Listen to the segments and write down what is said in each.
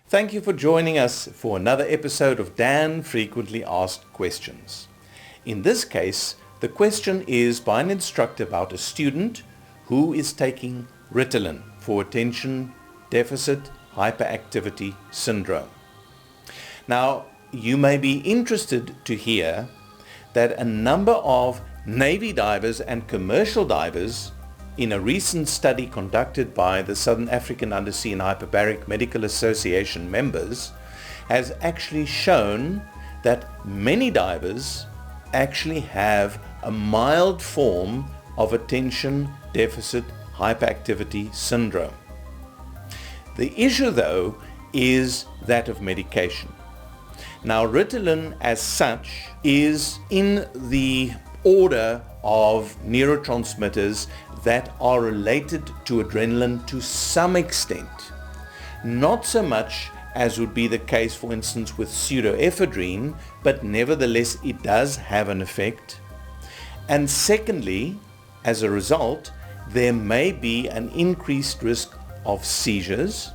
Thank you for joining us for another episode of Dan Frequently Asked Questions. In this case, the question is by an instructor about a student who is taking Ritalin for attention deficit hyperactivity syndrome. Now, you may be interested to hear that a number of Navy divers and commercial divers in a recent study conducted by the Southern African Undersea and Hyperbaric Medical Association members has actually shown that many divers actually have a mild form of attention deficit hyperactivity syndrome. The issue though is that of medication. Now, Ritalin as such is in the order of neurotransmitters that are related to adrenaline to some extent. Not so much as would be the case, for instance, with pseudoephedrine, but nevertheless it does have an effect. And secondly, as a result, there may be an increased risk of seizures.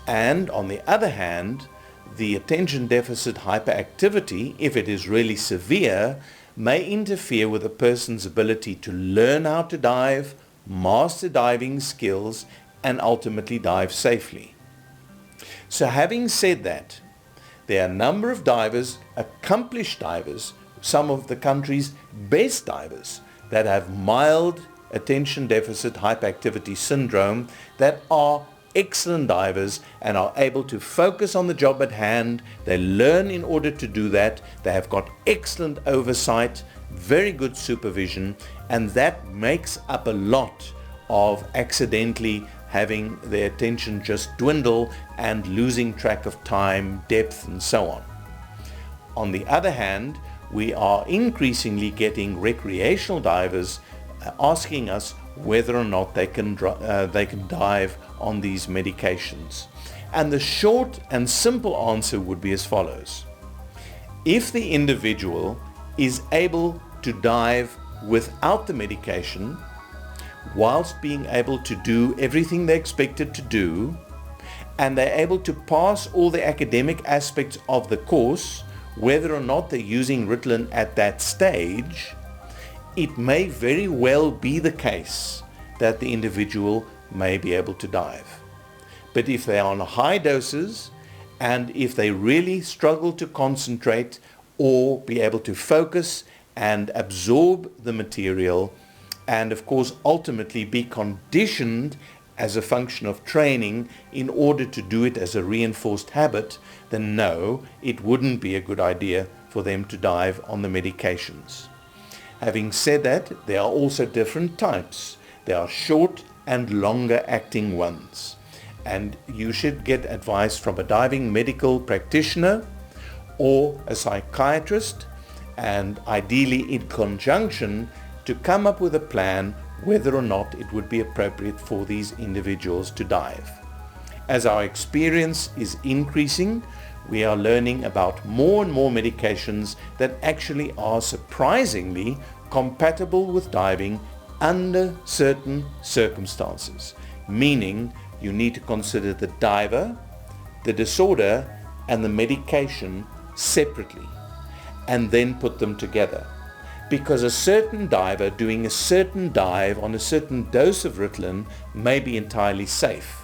And on the other hand, the attention deficit hyperactivity, if it is really severe, may interfere with a person's ability to learn how to dive, master diving skills, and ultimately dive safely. So having said that, there are a number of divers, accomplished divers, some of the country's best divers, that have mild attention deficit hyperactivity syndrome that are excellent divers and are able to focus on the job at hand. They learn in order to do that. They have got excellent oversight, very good supervision, and that makes up a lot of accidentally having their attention just dwindle and losing track of time, depth, and so on. On the other hand, we are increasingly getting recreational divers asking us whether or not they can dive on these medications. And the short and simple answer would be as follows. If the individual is able to dive without the medication, whilst being able to do everything they're expected to do, and they're able to pass all the academic aspects of the course, whether or not they're using Ritalin at that stage, it may very well be the case that the individual may be able to dive. But if they are on high doses and if they really struggle to concentrate or be able to focus and absorb the material and of course ultimately be conditioned as a function of training in order to do it as a reinforced habit, then no, it wouldn't be a good idea for them to dive on the medications. Having said that, there are also different types. There are short and longer acting ones. And you should get advice from a diving medical practitioner or a psychiatrist, and ideally in conjunction, to come up with a plan whether or not it would be appropriate for these individuals to dive. As our experience is increasing, we are learning about more and more medications that actually are surprisingly compatible with diving under certain circumstances, meaning you need to consider the diver, the disorder, and the medication separately, and then put them together. Because a certain diver doing a certain dive on a certain dose of Ritalin may be entirely safe,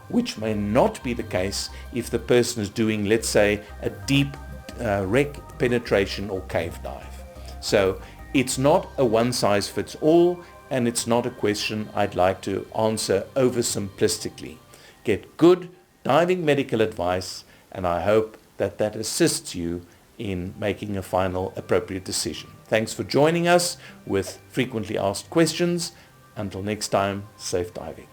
which may not be the case if the person is doing, let's say, a deep wreck penetration or cave dive. So it's not a one-size-fits-all, and it's not a question I'd like to answer oversimplistically. Get good diving medical advice, and I hope that that assists you in making a final appropriate decision. Thanks for joining us with Frequently Asked Questions. Until next time, safe diving.